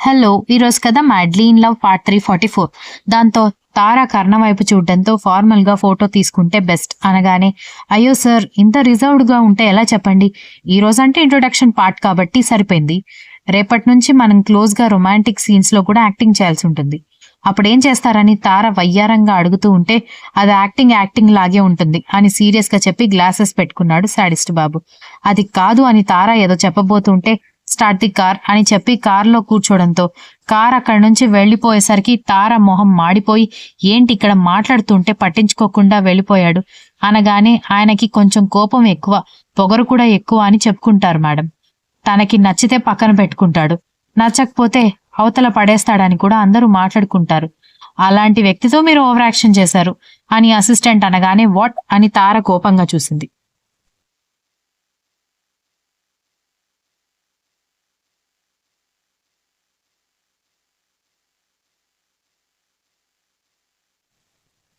Hello! ఈరోజు కథ 'madly in love' part 344. దాంతో తార కర్ణ వైపు చూడడంతో ఫార్మల్‌గా ఫోటో తీసుకుంటే బెస్ట్ అనగానే, అయ్యో సార్ ఇంత రిజర్వ్డ్‌గా ఉంటే ఎలా చెప్పండి? ఈరోజంటే ఇంట్రొడక్షన్ పార్ట్ కాబట్టి సరిపోయింది. రేపటి నుంచి మనం క్లోజ్‌గా రొమాంటిక్ సీన్స్‌లో కూడా యాక్టింగ్ చేయాల్సి ఉంటుంది. అప్పుడేం చేస్తారని తార వయ్యారంగా అడుగుతూ ఉంటే, అది యాక్టింగ్ లాగే ఉంటుంది అని సీరియస్‌గా చెప్పి గ్లాసెస్ పెట్టుకున్నాడు శాడిస్ట్ బాబు. అది కాదు అని తార ఏదో చెప్పబోతుంటే, స్టార్ట్ ది కార్ అని చెప్పి కారులో కూర్చోడంతో కార్ అక్కడి నుంచి వెళ్లిపోయేసరికి తార మొహం మాడిపోయి ఏంటి ఇక్కడ మాట్లాడుతుంటే పట్టించుకోకుండా వెళ్ళిపోయాడు అనగానే ఆయనకి కొంచెం కోపం ఎక్కువ, పొగరు కూడా ఎక్కువ అని చెప్పుకుంటారు మేడం. తనకి నచ్చితే పక్కన పెట్టుకుంటాడు, నచ్చకపోతే అవతల పడేస్తాడని కూడా అందరూ మాట్లాడుకుంటారు. అలాంటి వ్యక్తితో మీరు ఓవర్ యాక్షన్ చేశారు అని అసిస్టెంట్ అనగానే వాట్ అని తార కోపంగా చూసింది.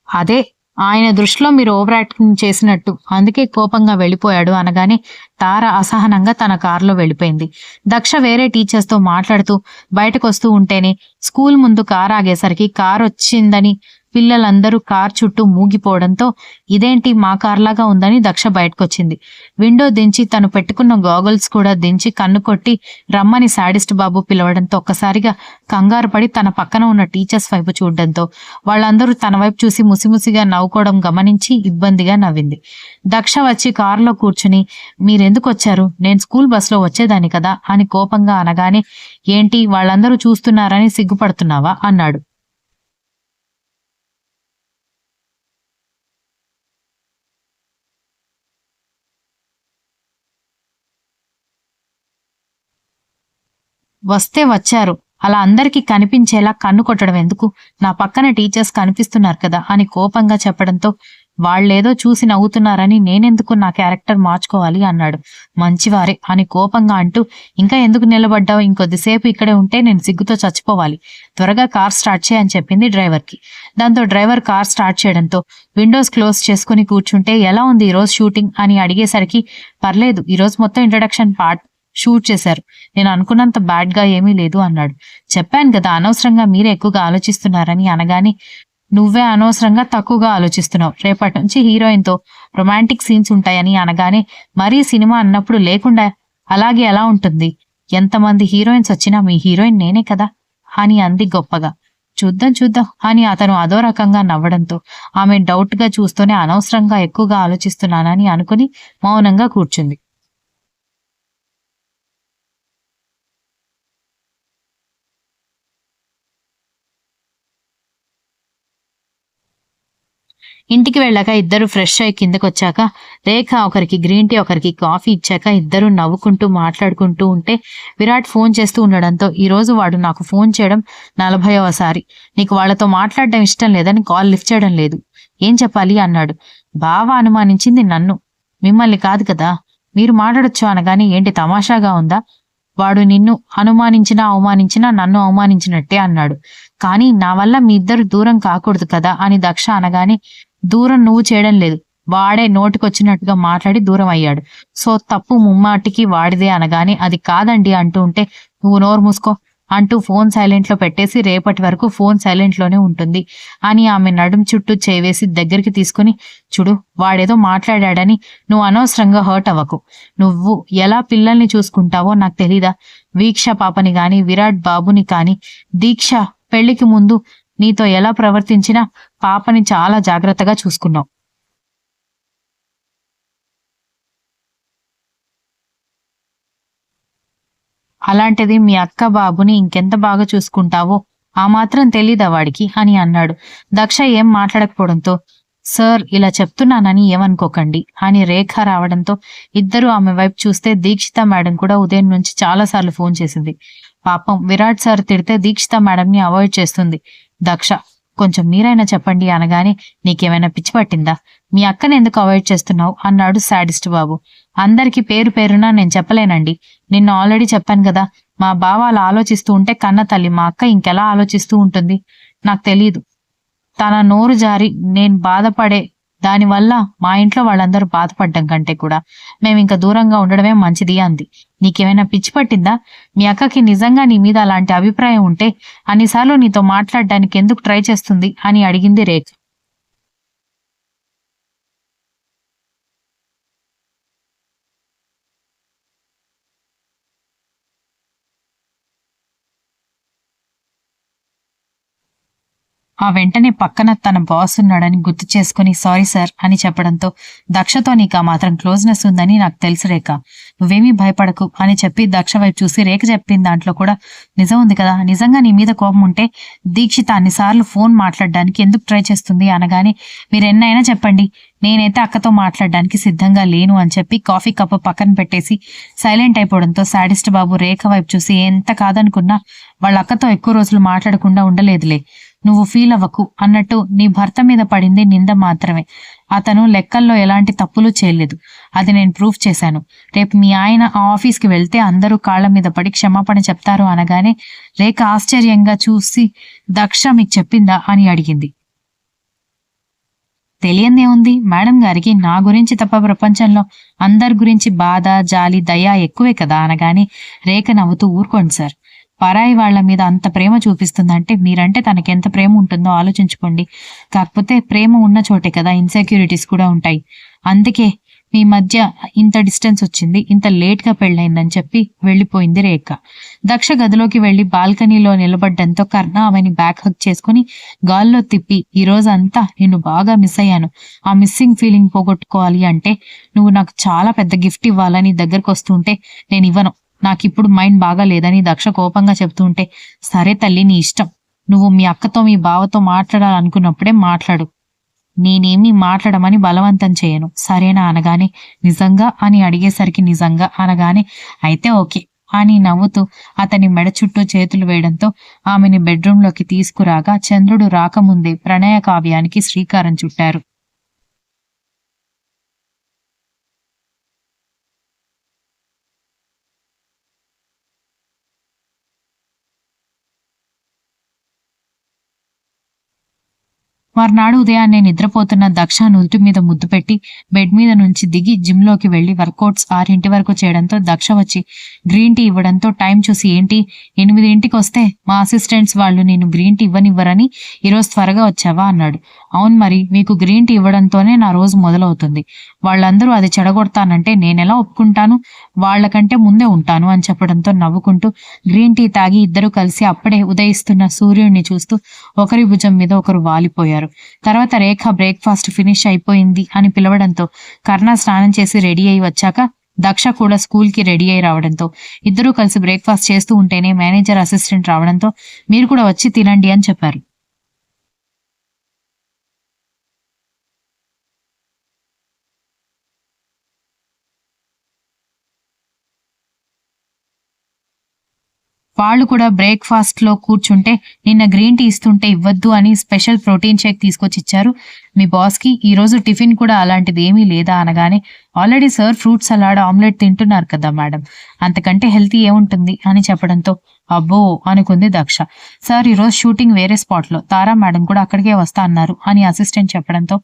అదే ఆయన దృష్టిలో మీరు ఓవర్ యాక్టింగ్ చేసినట్టు, అందుకే కోపంగా వెళ్ళిపోయాడు అనగానే తార అసహనంగా తన కారులో వెళ్ళిపోయింది. దక్ష వేరే టీచర్స్ తో మాట్లాడుతూ బయటకొస్తూ ఉంటేనే స్కూల్ ముందు కార్ ఆగేసరికి కార్ వచ్చిందని పిల్లలందరూ కార్ చుట్టూ మూగిపోవడంతో ఇదేంటి మా కార్లాగా ఉందని దక్ష బయటకొచ్చింది. విండో దించి తను పెట్టుకున్న గాగుల్స్ కూడా దించి కన్ను కొట్టి రమ్మని శాడిస్ట్ బాబు పిలవడంతో ఒక్కసారిగా కంగారు పడి తన పక్కన ఉన్న టీచర్స్ వైపు చూడడంతో వాళ్ళందరూ తన వైపు చూసి ముసిముసిగా నవ్వుకోవడం గమనించి ఇబ్బందిగా నవ్వింది. దక్ష వచ్చి కారులో కూర్చుని మీరెందుకు వచ్చారు, నేను స్కూల్ బస్లో వచ్చేదాన్ని కదా అని కోపంగా అనగానే ఏంటి వాళ్ళందరూ చూస్తున్నారని సిగ్గుపడుతున్నావా అన్నాడు. వస్తే వచ్చారు, అలా అందరికీ కనిపించేలా కన్ను కొట్టడం ఎందుకు, నా పక్కన టీచర్స్ కనిపిస్తున్నారు కదా అని కోపంగా చెప్పడంతో వాళ్ళేదో చూసి నవ్వుతున్నారని నేనెందుకు నా క్యారెక్టర్ మార్చుకోవాలి అన్నాడు. మంచివారే అని కోపంగా అంటూ ఇంకా ఎందుకు నిలబడ్డావు, ఇంకొద్దిసేపు ఇక్కడే ఉంటే నేను సిగ్గుతో చచ్చిపోవాలి, త్వరగా కార్ స్టార్ట్ చేయని చెప్పింది డ్రైవర్కి. దాంతో డ్రైవర్ కార్ స్టార్ట్ చేయడంతో విండోస్ క్లోజ్ చేసుకుని కూర్చుంటే ఎలా ఉంది ఈరోజు షూటింగ్ అని అడిగేసరికి పర్లేదు, ఈరోజు మొత్తం ఇంట్రడక్షన్ పార్ట్ షూట్ చేశారు, నేను అనుకున్నంత బ్యాడ్ గా ఏమీ లేదు అన్నాడు. చెప్పాను కదా అనవసరంగా మీరే ఎక్కువగా ఆలోచిస్తున్నారని అనగానే నువ్వే అనవసరంగా తక్కువగా ఆలోచిస్తున్నావు, రేపటి నుంచి హీరోయిన్ తో రొమాంటిక్ సీన్స్ ఉంటాయని అనగానే మరీ సినిమా అన్నప్పుడు లేకుండా అలాగే ఎలా ఉంటుంది, ఎంతమంది హీరోయిన్స్ వచ్చినా మీ హీరోయిన్ నేనే కదా అని అంది గొప్పగా. చూద్దాం చూద్దాం అని అతను అదో రకంగా నవ్వడంతో ఆమె డౌట్ గా చూస్తూనే అనవసరంగా ఎక్కువగా ఆలోచిస్తున్నానని అనుకుని మౌనంగా కూర్చుంది. ఇంటికి వెళ్ళాక ఇద్దరు ఫ్రెష్ అయి కిందకొచ్చాక రేఖ ఒకరికి గ్రీన్ టీ ఒకరికి కాఫీ ఇచ్చాక ఇద్దరు నవ్వుకుంటూ మాట్లాడుకుంటూ ఉంటే విరాట్ ఫోన్ చేస్తూ ఉండడంతో ఈరోజు వాడు నాకు ఫోన్ చేయడం 40వసారి, నీకు వాళ్లతో మాట్లాడడం ఇష్టం లేదని కాల్ లిఫ్ట్ చేయడం లేదు, ఏం చెప్పాలి అన్నాడు. బావ అనుమానించింది నన్ను, మిమ్మల్ని కాదు కదా, మీరు మాట్లాడొచ్చు అనగానే ఏంటి తమాషాగా ఉందా, వాడు నిన్ను అనుమానించినా అవమానించినా నన్ను అవమానించినట్టే అన్నాడు. కానీ నా వల్ల మీ ఇద్దరు దూరం కాకూడదు కదా అని దక్ష అనగానే దూరం నువ్వు చేయడం లేదు, వాడే నోటికొచ్చినట్టుగా మాట్లాడి దూరం అయ్యాడు, సో తప్పు ముమ్మాటికి వాడిదే అనగానే అది కాదండి అంటూ ఉంటే నువ్వు నోరు మూసుకో అంటూ ఫోన్ సైలెంట్ లో పెట్టేసి రేపటి వరకు ఫోన్ సైలెంట్ లోనే ఉంటుంది అని ఆమె నడుం చుట్టూ చేవేసి దగ్గరికి తీసుకుని చూడు వాడేదో మాట్లాడాడని నువ్వు అనవసరంగా హర్ట్ అవ్వకు, నువ్వు ఎలా పిల్లల్ని చూసుకుంటావో నాకు తెలీదా, వీక్ష పాపని గాని విరాట్ బాబుని కాని దీక్ష పెళ్లికి ముందు నీతో ఎలా ప్రవర్తించినా పాపని చాలా జాగ్రత్తగా చూసుకున్నావు. అలాంటిది మీ అక్క బాబుని ఇంకెంత బాగా చూసుకుంటావో ఆ మాత్రం తెలీదా వాడికి అని అన్నాడు. దక్ష ఏం మాట్లాడకపోవడంతో సార్ ఇలా చెప్తున్నానని ఏమనుకోకండి అని రేఖ రావడంతో ఇద్దరు ఆమె వైపు చూస్తే దీక్షిత మేడం కూడా ఉదయం నుంచి చాలాసార్లు ఫోన్ చేసింది. పాపం విరాట్ సార్ తిడితే దీక్షిత మేడంని అవాయిడ్ చేస్తుంది దక్ష. కొంచెం మీరైనా చెప్పండి అనగానే నీకేమైనా పిచ్చి పట్టిందా, మీ అక్కని ఎందుకు అవాయిడ్ చేస్తున్నావు అన్నాడు శాడిస్ట్ బాబు. అందరికి పేరు పేరునా నేను చెప్పలేనండి, నిన్న ఆల్రెడీ చెప్పాను కదా, మా బావ అలా ఆలోచిస్తూ ఉంటే కన్న తల్లి మా అక్క ఇంకెలా ఆలోచిస్తూ ఉంటుంది నాకు తెలీదు, తన నోరు జారి నేను బాధపడే దానివల్ల మా ఇంట్లో వాళ్ళందరూ బాధపడ్డం కంటే కూడా మేమింక దూరంగా ఉండడమే మంచిది అంది. నీకేమైనా పిచ్చి పట్టిందా? మీ అక్కకి నిజంగా నీ మీద అలాంటి అభిప్రాయం ఉంటే అన్నిసార్లు నీతో మాట్లాడడానికి ఎందుకు ట్రై చేస్తుంది అని అడిగింది రేఖ. ఆ వెంటనే పక్కన తన బాస్ ఉన్నాడని గుర్తు చేసుకుని సారీ సార్ అని చెప్పడంతో, దక్షతో నీకు ఆ మాత్రం క్లోజ్నెస్ ఉందని నాకు తెలుసు రేఖ, నువ్వేమీ భయపడకు అని చెప్పి దక్ష వైపు చూసి రేఖ చెప్పిన దాంట్లో కూడా నిజం ఉంది కదా, నిజంగా నీ మీద కోపం ఉంటే దీక్షిత అన్నిసార్లు ఫోన్ మాట్లాడడానికి ఎందుకు ట్రై చేస్తుంది అనగానే, మీరెన్నైనా చెప్పండి, నేనైతే అక్కతో మాట్లాడడానికి సిద్ధంగా లేను అని చెప్పి కాఫీ కప్పు పక్కన పెట్టేసి సైలెంట్ అయిపోవడంతో శాడిస్ట్ బాబు రేఖ వైపు చూసి ఎంత కాదనుకున్నా వాళ్ళ అక్కతో ఎక్కువ రోజులు మాట్లాడకుండా ఉండలేదులే, నువ్వు ఫీల్ అవ్వకు అన్నట్టు నీ భర్త మీద పడింది నింద మాత్రమే, అతను లెక్కల్లో ఎలాంటి తప్పులు చేయలేదు, అది నేను ప్రూఫ్ చేశాను, రేపు మీ ఆయన ఆ ఆఫీస్కి వెళ్తే అందరూ కాళ్ల మీద పడి క్షమాపణ చెప్తారు అనగానే రేఖ ఆశ్చర్యంగా చూసి దక్ష మీకు చెప్పిందా అని అడిగింది. తెలియందే ఉంది, మేడం గారికి నా గురించి తప్ప ప్రపంచంలో అందరి గురించి బాధ జాలి దయ ఎక్కువే కదా అనగానే రేఖ నవ్వుతూ ఊరుకోండి సార్, పరాయి వాళ్ల మీద అంత ప్రేమ చూపిస్తుందంటే మీరంటే తనకెంత ప్రేమ ఉంటుందో ఆలోచించుకోండి, కాకపోతే ప్రేమ ఉన్న చోటే కదా ఇన్సెక్యూరిటీస్ కూడా ఉంటాయి, అందుకే మీ మధ్య ఇంత డిస్టెన్స్ వచ్చింది, ఇంత లేట్ గా పెళ్ళైందని చెప్పి వెళ్లిపోయింది రేఖ. దక్ష గదిలోకి వెళ్లి బాల్కనీలో నిలబడ్డంతో కర్ణ ఆమెని బ్యాక్ హక్ చేసుకుని గాల్లో తిప్పి, ఈ రోజు అంతా నిన్ను బాగా మిస్ అయ్యాను, ఆ మిస్సింగ్ ఫీలింగ్ పోగొట్టుకోవాలి అంటే నువ్వు నాకు చాలా పెద్ద గిఫ్ట్ ఇవ్వాలని దగ్గరకు వస్తుంటే నేను ఇవ్వను, నాకిప్పుడు మైండ్ బాగా లేదని దక్ష కోపంగా చెప్తుంటే, సరే తల్లి నీ ఇష్టం, నువ్వు మీ అక్కతో మీ బావతో మాట్లాడాలనుకున్నప్పుడే మాట్లాడు, నేనేమీ మాట్లాడమని బలవంతం చేయను సరేనా అనగానే, నిజంగా అని అడిగేసరికి నిజంగా అనగానే అయితే ఓకే అని నవ్వుతూ అతని మెడ చుట్టూ చేతులు వేయడంతో ఆమెని బెడ్రూంలోకి తీసుకురాగా చంద్రుడు రాకముందే ప్రణయ కావ్యానికి శ్రీకారం చుట్టారు. మర్నాడు ఉదయాన్నే నిద్రపోతున్న దక్ష నుదుటి మీద ముద్దు పెట్టి బెడ్ మీద నుంచి దిగి జిమ్ లోకి వెళ్లి వర్కౌట్స్ 6 వరకు చేయడంతో దక్ష వచ్చి గ్రీన్ టీ ఇవ్వడంతో టైం చూసి, ఏంటి 8 వస్తే మా అసిస్టెంట్స్ వాళ్ళు నేను గ్రీన్ టీ ఇవ్వనివ్వరని ఈరోజు త్వరగా వచ్చావా అన్నాడు. అవును మరి, మీకు గ్రీన్ టీ ఇవ్వడంతోనే నా రోజు మొదలవుతుంది, వాళ్ళందరూ అది చెడగొడతానంటే నేనెలా ఒప్పుకుంటాను, వాళ్లకంటే ముందే ఉంటాను అని చెప్పడంతో నవ్వుకుంటూ గ్రీన్ టీ తాగి ఇద్దరు కలిసి అప్పుడే ఉదయిస్తున్న సూర్యుడిని చూస్తూ ఒకరి భుజం మీద ఒకరు వాలిపోయారు. తర్వాత రేఖ బ్రేక్ఫాస్ట్ ఫినిష్ అయిపోయింది అని పిలవడంతో కర్ణ స్నానం చేసి రెడీ అయి వచ్చాక దక్ష కూడా స్కూల్ కి రెడీ అయి రావడంతో ఇద్దరూ కలిసి బ్రేక్ఫాస్ట్ చేస్తూ ఉంటేనే మేనేజర్ అసిస్టెంట్ రావడంతో మీరు కూడా వచ్చి తినండి అని చెప్పారు. వాళ్ళు కూడా బ్రేక్ఫాస్ట్ లో కూర్చుంటే నిన్న గ్రీన్ టీ ఇస్తుంటే ఇవ్వద్దు అని స్పెషల్ ప్రోటీన్ షేక్ తీసుకొచ్చి ఇచ్చారు మీ బాస్ కి, ఈ రోజు టిఫిన్ కూడా అలాంటిది ఏమీ లేదా అనగానే, already sir fruit salad omelette తింటున్నారు కదా మేడం, అంతకంటే హెల్తీ ఏముంటుంది అని చెప్పడంతో అబ్బో అనుకుంది దక్ష. సార్ ఈ రోజు షూటింగ్ వేరే స్పాట్ లో, తారా మేడం కూడా అక్కడికే వస్తా అన్నారు అని అసిస్టెంట్ చెప్పడంతో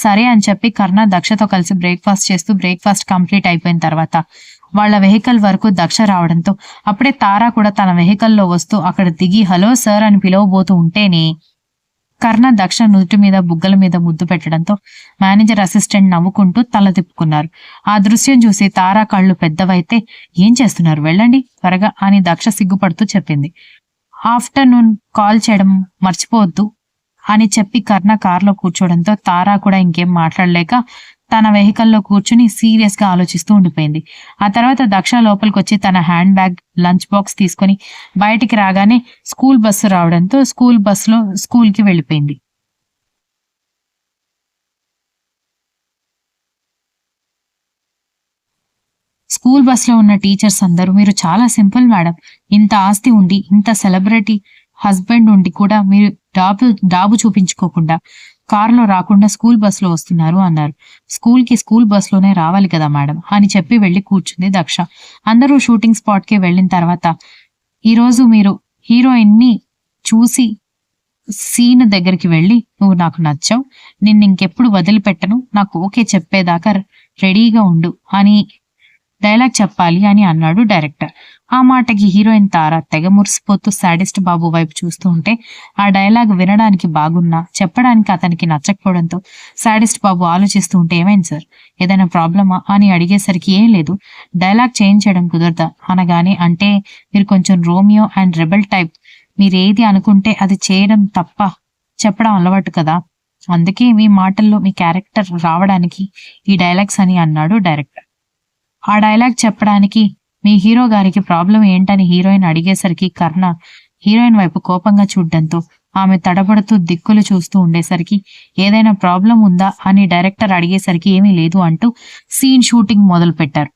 సరే అని చెప్పి కర్ణ దక్షతో కలిసి బ్రేక్ఫాస్ట్ చేస్తూ బ్రేక్ఫాస్ట్ కంప్లీట్ అయిపోయిన తర్వాత వాళ్ళ వెహికల్ వరకు దక్ష రావడంతో అప్పుడే తారా కూడా తన వెహికల్లో వస్తూ అక్కడ దిగి హలో సార్ అని పిలవబోతూ ఉంటేనే కర్ణ దక్ష నుదుటి మీద బుగ్గల మీద ముద్దు పెట్టడంతో మేనేజర్ అసిస్టెంట్ నవ్వుకుంటూ తల తిప్పుకున్నారు. ఆ దృశ్యం చూసి తారా కళ్ళు పెద్దవైతే, ఏం చేస్తున్నారు వెళ్ళండి త్వరగా అని దక్ష సిగ్గుపడుతూ చెప్పింది. ఆఫ్టర్నూన్ కాల్ చేయడం మర్చిపోవద్దు అని చెప్పి కర్ణ కారులో కూర్చోవడంతో తారా కూడా ఇంకేం మాట్లాడలేక తన వెహికల్లో కూర్చుని సీరియస్ గా ఆలోచిస్తూ ఉండిపోయింది. ఆ తర్వాత దక్ష లోపలికి వచ్చి తన హ్యాండ్ బ్యాగ్ లంచ్ బాక్స్ తీసుకుని బయటికి రాగానే స్కూల్ బస్సు రావడంతో స్కూల్ బస్సులో స్కూల్ కి వెళ్ళిపోయింది. స్కూల్ బస్సులో ఉన్న టీచర్స్ అందరూ, మీరు చాలా సింపుల్ మేడం, ఇంత ఆస్తి ఉండి ఇంత సెలబ్రిటీ హస్బెండ్ ఉండి కూడా మీరు డాబు చూపించుకోకుండా కారులో రాకుండా స్కూల్ బస్సులో వస్తున్నారు అన్నారు. స్కూల్ బస్సులోనే రావాలి కదా మేడం అని చెప్పి వెళ్లి కూర్చుంది దక్ష. అందరూ షూటింగ్ స్పాట్ కి వెళ్లిన తర్వాత, ఈరోజు మీరు హీరోయిన్ ని చూసి సీన్ దగ్గరికి వెళ్ళి నువ్వు నాకు నచ్చావు, నిన్ను ఇంకెప్పుడు వదిలిపెట్టను, నాకు ఓకే చెప్పేదాకా రెడీగా ఉండు అని డైలాగ్ చెప్పాలి అని అన్నాడు డైరెక్టర్. ఆ మాటకి హీరోయిన్ తార తెగ మురిసిపోతూ సాడిస్ట్ బాబు వైపు చూస్తూ ఉంటే ఆ డైలాగ్ వినడానికి బాగున్నా చెప్పడానికి అతనికి నచ్చకపోవడంతో సాడిస్ట్ బాబు ఆలోచిస్తూ ఉంటే ఏమైంది సార్, ఏదైనా ప్రాబ్లమా అని అడిగేసరికి ఏం లేదు, డైలాగ్ చేంజ్ చేయడం కుదరదా అనగానే అంటే మీరు కొంచెం రోమియో అండ్ రెబెల్ టైప్, మీరేది అనుకుంటే అది చేయడం తప్ప చెప్పడం అలవాటు కదా, అందుకే మీ మాటల్లో మీ క్యారెక్టర్ రావడానికి ఈ డైలాగ్స్ అని అన్నాడు డైరెక్టర్. ఆ డైలాగ్ చెప్పడానికి మీ హీరో గారికి ప్రాబ్లం ఏంటని హీరోయిన్ అడిగేసరికి కర్ణ హీరోయిన్ వైపు కోపంగా చూడ్డంతో ఆమె తడబడుతూ దిక్కులు చూస్తూ ఉండేసరికి ఏదైనా ప్రాబ్లం ఉందా అని డైరెక్టర్ అడిగేసరికి ఏమీ లేదు అంటూ సీన్ షూటింగ్ మొదలు పెట్టారు.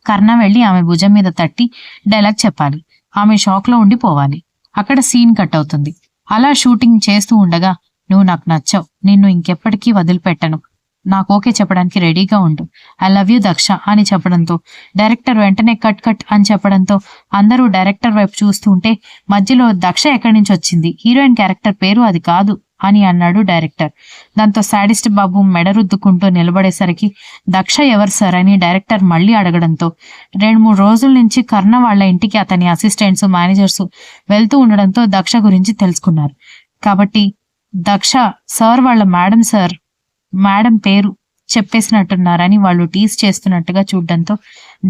కర్ణ వెళ్లి ఆమె భుజం మీద తట్టి డైలాగ్ చెప్పాలి, ఆమె షాక్ లో ఉండిపోవాలి. అక్కడ సీన్ కట్ అవుతుంది. అలా షూటింగ్ చేస్తూ ఉండగా నువ్వు నాకు నచ్చావు, నిన్ను ఇంకెప్పటికీ వదిలిపెట్టను, నాకు ఓకే చెప్పడానికి రెడీగా ఉండు, ఐ లవ్ యూ దక్ష అని చెప్పడంతో డైరెక్టర్ వెంటనే కట్ కట్ అని చెప్పడంతో అందరూ డైరెక్టర్ వైపు చూస్తూ ఉంటే మధ్యలో దక్ష ఎక్కడి నుంచి వచ్చింది, హీరోయిన్ క్యారెక్టర్ పేరు అది కాదు అని అన్నాడు డైరెక్టర్. దాంతో సాడిస్ట్ బాబు మెడరుద్దుకుంటూ నిలబడేసరికి దక్ష ఎవరు సార్ అని డైరెక్టర్ మళ్లీ అడగడంతో 2-3 రోజుల నుంచి కర్ణ వాళ్ళ ఇంటికి అతని అసిస్టెంట్స్ మేనేజర్స్ వెళ్తూ ఉండడంతో దక్ష గురించి తెలుసుకున్నారు. కాబట్టి దక్ష సార్ వాళ్ళ మేడం పేరు చెప్పేసినట్టున్నారని వాళ్ళు టీస్ చేస్తున్నట్టుగా చూడడంతో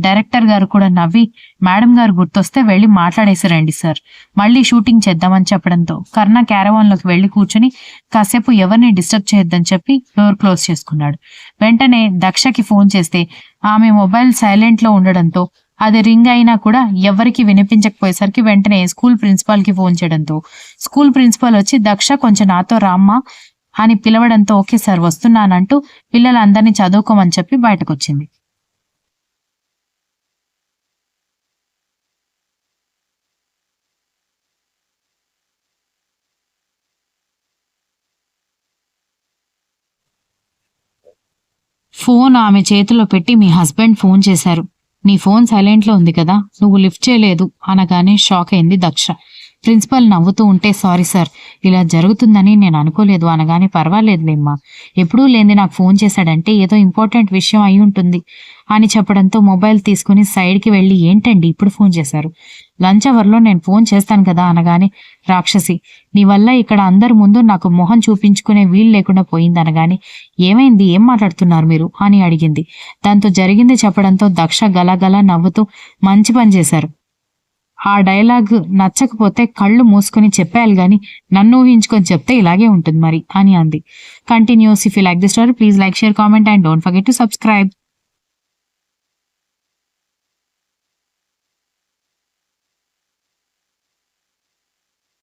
డైరెక్టర్ గారు కూడా నవ్వి మేడం గారు గుర్తొస్తే వెళ్లి మాట్లాడేసారండి సార్, మళ్ళీ షూటింగ్ చేద్దామని చెప్పడంతో కర్ణ క్యారవాన్ లోకి వెళ్లి కూర్చుని కాసేపు ఎవరిని డిస్టర్బ్ చేయొద్దని చెప్పి డోర్ క్లోజ్ చేసుకున్నాడు. వెంటనే దక్షకి ఫోన్ చేస్తే ఆమె మొబైల్ సైలెంట్ లో ఉండడంతో అది రింగ్ అయినా కూడా ఎవరికి వినిపించకపోయేసరికి వెంటనే స్కూల్ ప్రిన్సిపాల్ కి ఫోన్ చేయడంతో స్కూల్ ప్రిన్సిపాల్ వచ్చి దక్ష కొంచెం నాతో రామ్మా అని పిలవడంతో ఓకే సార్ వస్తున్నానంటూ పిల్లలందరినీ చదువుకోమని చెప్పి బయటకొచ్చింది. ఫోన్ ఆమె చేతిలో పెట్టి మీ హస్బెండ్ ఫోన్ చేశారు, నీ ఫోన్ సైలెంట్ లో ఉంది కదా, నువ్వు లిఫ్ట్ చేయలేదు అనగానే షాక్ అయింది దక్ష. ప్రిన్సిపల్ నవ్వుతూ ఉంటే సారీ సార్, ఇలా జరుగుతుందని నేను అనుకోలేదు అనగానే పర్వాలేదులేమ్మా, ఎప్పుడూ లేని నాకు ఫోన్ చేశాడంటే ఏదో ఇంపార్టెంట్ విషయం అయి ఉంటుంది అని చెప్పడంతో మొబైల్ తీసుకుని సైడ్కి వెళ్ళి ఏంటండి ఇప్పుడు ఫోన్ చేశారు, లంచ్ అవర్లో నేను ఫోన్ చేస్తాను కదా అనగానే రాక్షసి నీ వల్ల ఇక్కడ అందరి ముందు నాకు మొహం చూపించుకునే వీలు లేకుండా పోయింది అనగానే ఏమైంది, ఏం మాట్లాడుతున్నారు మీరు అని అడిగింది. దాంతో జరిగింది చెప్పడంతో దక్ష గలగల నవ్వుతూ మంచి పని చేశారు, ఆ డైలాగ్ నచ్చకపోతే కళ్ళు మూసుకొని చెప్పేయాలి గాని నన్ను ఊహించుకొని చెప్తే ఇలాగే ఉంటుంది మరి అని అంది. Continuous. If you like the story please like, share, comment and don't forget to subscribe.